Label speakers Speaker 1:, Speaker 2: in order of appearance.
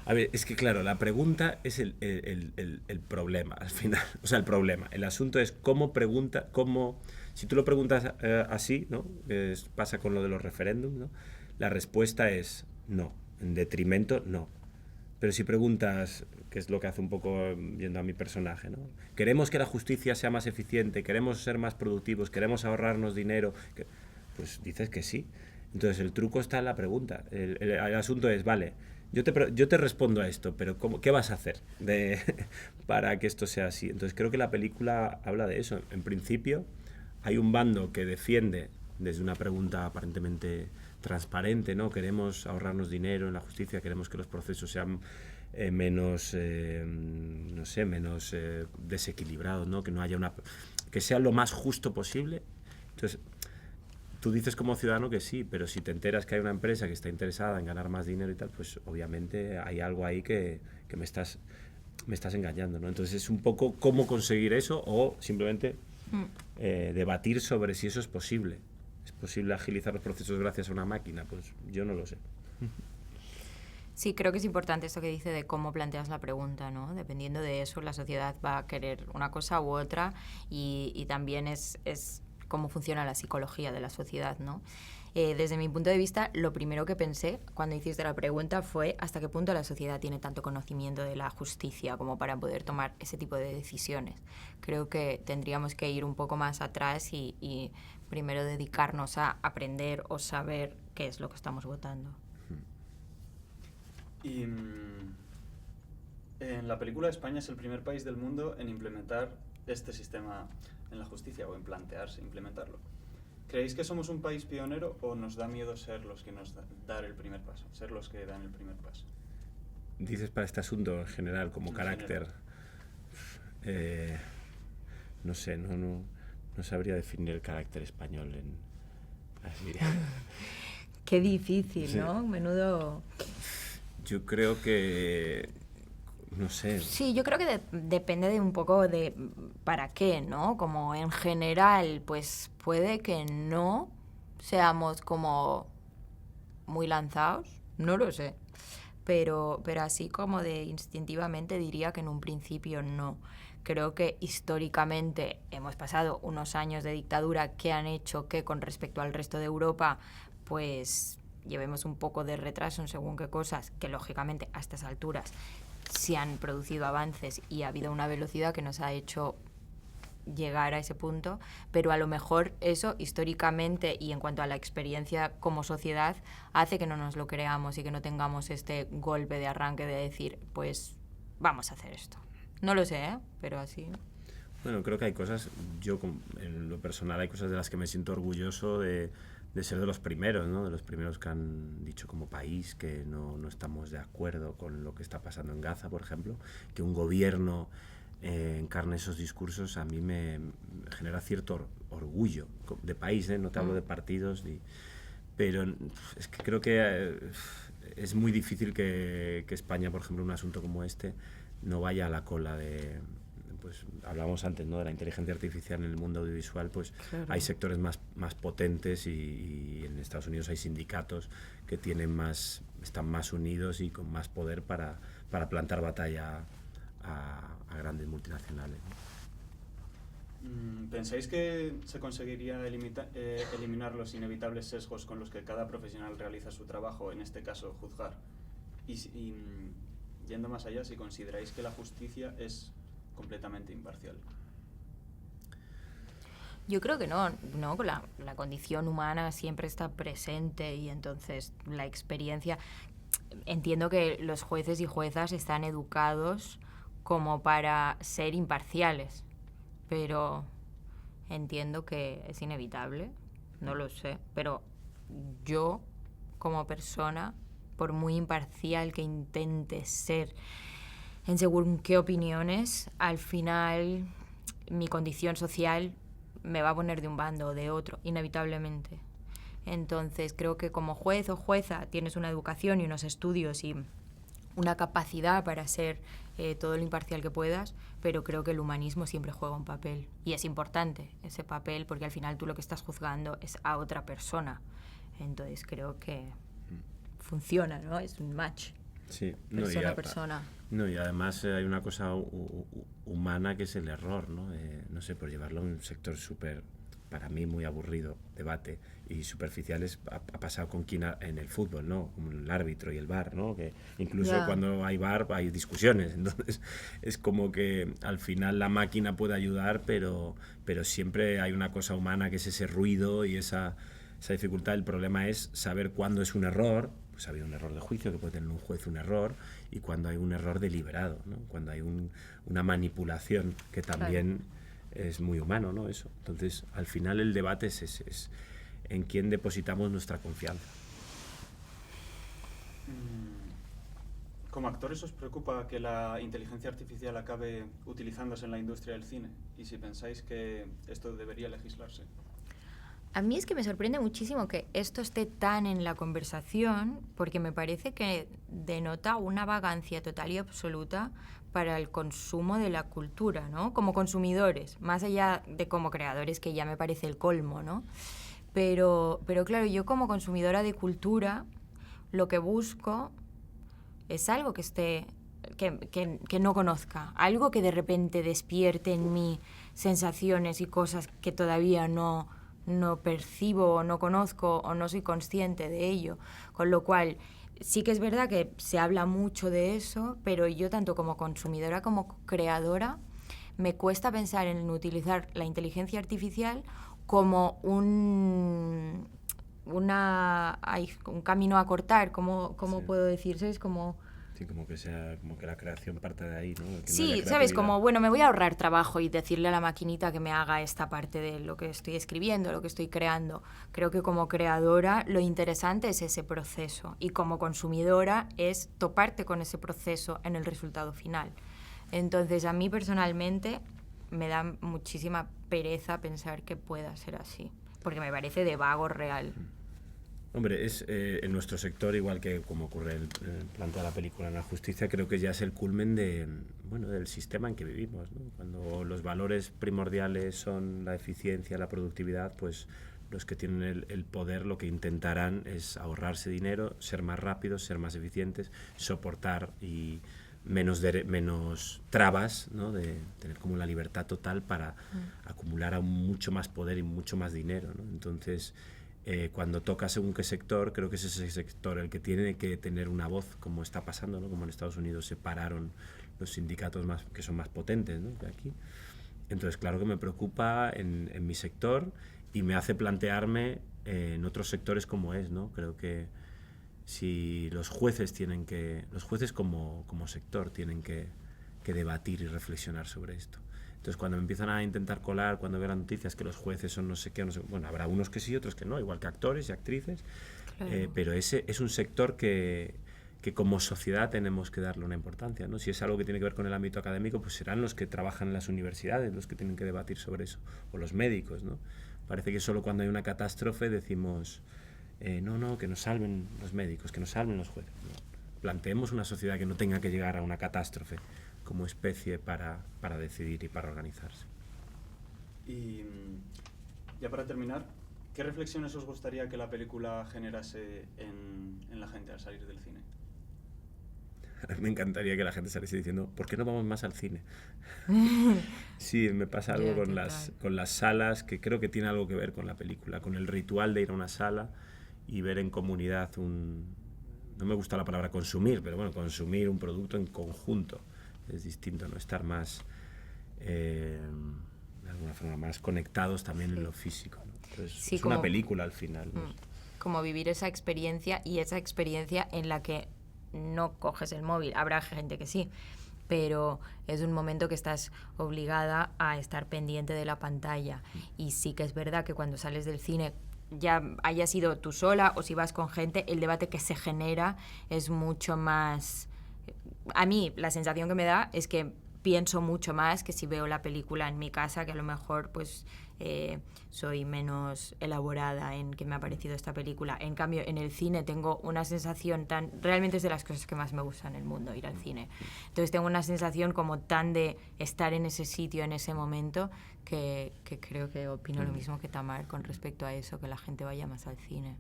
Speaker 1: A ver, es que claro, la pregunta es el problema al final. O sea, el problema. El asunto es cómo pregunta, cómo... Si tú lo preguntas así, ¿no? Pasa con lo de los referéndums, ¿no? La respuesta es no. En detrimento, no. Pero si preguntas, que es lo que hace un poco yendo a mi personaje, ¿no? Queremos que la justicia sea más eficiente, queremos ser más productivos, queremos ahorrarnos dinero, pues dices que sí. Entonces el truco está en la pregunta. El asunto es, vale, yo te respondo a esto, pero ¿qué vas a hacer para que esto sea así? Entonces creo que la película habla de eso. En principio hay un bando que defiende desde una pregunta aparentemente transparente, ¿no? Queremos ahorrarnos dinero en la justicia, queremos que los procesos sean menos, no sé, menos desequilibrados, ¿no? Que no haya que sea lo más justo posible. Entonces, tú dices como ciudadano que sí, pero si te enteras que hay una empresa que está interesada en ganar más dinero y tal, pues obviamente hay algo ahí que me estás engañando, ¿no? Entonces es un poco cómo conseguir eso o simplemente debatir sobre si eso es posible. ¿Es posible agilizar los procesos gracias a una máquina? Pues yo no lo sé.
Speaker 2: Sí, creo que es importante esto que dice de cómo planteas la pregunta, ¿no? Dependiendo de eso, la sociedad va a querer una cosa u otra y también es cómo funciona la psicología de la sociedad, ¿no? Desde mi punto de vista, lo primero que pensé cuando hiciste la pregunta fue hasta qué punto la sociedad tiene tanto conocimiento de la justicia como para poder tomar ese tipo de decisiones. Creo que tendríamos que ir un poco más atrás y primero dedicarnos a aprender o saber qué es lo que estamos votando.
Speaker 3: Y en la película España es el primer país del mundo en implementar este sistema en la justicia o en plantearse implementarlo. ¿Creéis que somos un país pionero o nos da miedo ser los que dar el primer paso, ser los que dan el primer paso?
Speaker 1: Dices para este asunto en general, como
Speaker 3: En
Speaker 1: carácter. No sé, no sabría definir el carácter español así.
Speaker 2: Qué difícil,
Speaker 1: Sí.
Speaker 2: ¿no? Menudo...
Speaker 1: Yo creo que, no sé.
Speaker 2: Sí, yo creo que depende de un poco de para qué, ¿no? Como en general, pues puede que no seamos como muy lanzados, no lo sé. Pero así como de instintivamente diría que en un principio no. Creo que históricamente hemos pasado unos años de dictadura que han hecho que con respecto al resto de Europa, pues llevemos un poco de retraso en según qué cosas, que lógicamente a estas alturas se han producido avances y ha habido una velocidad que nos ha hecho llegar a ese punto, pero a lo mejor eso históricamente y en cuanto a la experiencia como sociedad hace que no nos lo creamos y que no tengamos este golpe de arranque de decir, pues vamos a hacer esto. No lo sé, ¿eh? Pero así.
Speaker 1: Bueno, creo que hay cosas, en lo personal hay cosas de las que me siento orgulloso de ser de los primeros, ¿no? De los primeros que han dicho como país que no estamos de acuerdo con lo que está pasando en Gaza, por ejemplo, que un gobierno encarne esos discursos, a mí me genera cierto orgullo de país, ¿eh? No te hablo de partidos, pero es que creo que es muy difícil que España, por ejemplo, un asunto como este, no vaya a la cola pues hablábamos antes, ¿no? De la inteligencia artificial en el mundo audiovisual, pues
Speaker 2: Claro.
Speaker 1: hay sectores más potentes y en Estados Unidos hay sindicatos que están más unidos y con más poder para plantar batalla a grandes multinacionales, ¿no?
Speaker 3: ¿Pensáis que se conseguiría eliminar los inevitables sesgos con los que cada profesional realiza su trabajo, en este caso juzgar? Y yendo más allá, si consideráis que la justicia es completamente imparcial.
Speaker 2: Yo creo que no, la condición humana siempre está presente y entonces la experiencia... Entiendo que los jueces y juezas están educados como para ser imparciales, pero entiendo que es inevitable, no lo sé, pero yo como persona, por muy imparcial que intente ser en según qué opiniones, al final mi condición social me va a poner de un bando o de otro, inevitablemente. Entonces creo que como juez o jueza tienes una educación y unos estudios y una capacidad para ser todo lo imparcial que puedas, pero creo que el humanismo siempre juega un papel. Y es importante ese papel porque al final tú lo que estás juzgando es a otra persona. Entonces creo que funciona, ¿no? Es un match.
Speaker 1: Sí,
Speaker 2: persona a persona.
Speaker 1: No, y además hay una cosa humana que es el error, ¿no? No sé, por llevarlo a un sector súper, para mí, muy aburrido, debate y superficiales, ha pasado con quien en el fútbol, ¿no? Como el árbitro y el VAR, ¿no? Que incluso cuando hay VAR hay discusiones, entonces es como que al final la máquina puede ayudar, pero siempre hay una cosa humana que es ese ruido y esa dificultad. El problema es saber cuándo es un error. Pues ha habido un error de juicio, que puede tener un juez un error, y cuando hay un error deliberado, ¿no? Cuando hay una manipulación, que también es muy humano, ¿no? Eso. Entonces, al final el debate es en quién depositamos nuestra confianza.
Speaker 3: ¿Como actores os preocupa que la inteligencia artificial acabe utilizándose en la industria del cine? Y si pensáis que esto debería legislarse.
Speaker 2: A mí es que me sorprende muchísimo que esto esté tan en la conversación, porque me parece que denota una vagancia total y absoluta para el consumo de la cultura, ¿no? Como consumidores, más allá de como creadores, que ya me parece el colmo, ¿no? Pero claro, yo como consumidora de cultura, lo que busco es algo que esté, que no conozca, algo que de repente despierte en mí sensaciones y cosas que todavía no percibo o no conozco o no soy consciente de ello, con lo cual sí que es verdad que se habla mucho de eso, pero yo tanto como consumidora como creadora me cuesta pensar en utilizar la inteligencia artificial como un camino a cortar, como puedo decir, ¿sabes?
Speaker 1: Sí, como que la creación parte de ahí, ¿no? Que
Speaker 2: sí,
Speaker 1: no haya
Speaker 2: ¿sabes?
Speaker 1: creatividad.
Speaker 2: Como, bueno, me voy a ahorrar trabajo y decirle a la maquinita que me haga esta parte de lo que estoy escribiendo, lo que estoy creando. Creo que como creadora lo interesante es ese proceso, y como consumidora es toparte con ese proceso en el resultado final. Entonces, a mí personalmente me da muchísima pereza pensar que pueda ser así, porque me parece de vago real.
Speaker 1: Hombre, es en nuestro sector, igual que como ocurre el plantea la película en la justicia, creo que ya es el culmen del sistema en que vivimos, ¿no? Cuando los valores primordiales son la eficiencia, la productividad, pues los que tienen el poder lo que intentarán es ahorrarse dinero, ser más rápidos, ser más eficientes, soportar y menos trabas, ¿no? De tener como la libertad total para acumular aún mucho más poder y mucho más dinero, ¿no? Entonces, cuando toca según qué sector, creo que es ese sector el que tiene que tener una voz, como está pasando, ¿no? Como en Estados Unidos se pararon los sindicatos que son más potentes, ¿no? que aquí. Entonces, claro que me preocupa en mi sector y me hace plantearme en otros sectores cómo es, ¿no? Creo que si los jueces como sector tienen que debatir y reflexionar sobre esto. Entonces, cuando me empiezan a intentar colar, cuando veo las noticias que los jueces son no sé qué, bueno, habrá unos que sí, otros que no, igual que actores y actrices, claro. Pero ese es un sector que como sociedad tenemos que darle una importancia, ¿no? Si es algo que tiene que ver con el ámbito académico, pues serán los que trabajan en las universidades los que tienen que debatir sobre eso, o los médicos, ¿no? Parece que solo cuando hay una catástrofe decimos, no, que nos salven los médicos, que nos salven los jueces. ¿No? Planteemos una sociedad que no tenga que llegar a una catástrofe como especie para decidir y para organizarse.
Speaker 3: Y ya para terminar, ¿qué reflexiones os gustaría que la película generase en la gente al salir del cine?
Speaker 1: A mí me encantaría que la gente saliese diciendo, ¿por qué no vamos más al cine? Sí, me pasa algo con las salas, que creo que tiene algo que ver con la película, con el ritual de ir a una sala y ver en comunidad no me gusta la palabra consumir, pero bueno, consumir un producto en conjunto. Es distinto, ¿no? Estar más, de alguna forma, más conectados también en lo físico, ¿no? Entonces, sí, es una película al final, ¿no?
Speaker 2: Como vivir esa experiencia, y esa experiencia en la que no coges el móvil. Habrá gente que sí, pero es un momento que estás obligada a estar pendiente de la pantalla. Y sí que es verdad que cuando sales del cine, ya hayas sido tú sola o si vas con gente, el debate que se genera es mucho más... A mí la sensación que me da es que pienso mucho más que si veo la película en mi casa, que a lo mejor pues soy menos elaborada en qué me ha parecido esta película. En cambio, en el cine tengo una sensación realmente es de las cosas que más me gustan en el mundo, ir al cine. Entonces tengo una sensación como tan de estar en ese sitio, en ese momento, que creo que opino lo mismo que Tamar con respecto a eso, que la gente vaya más al cine.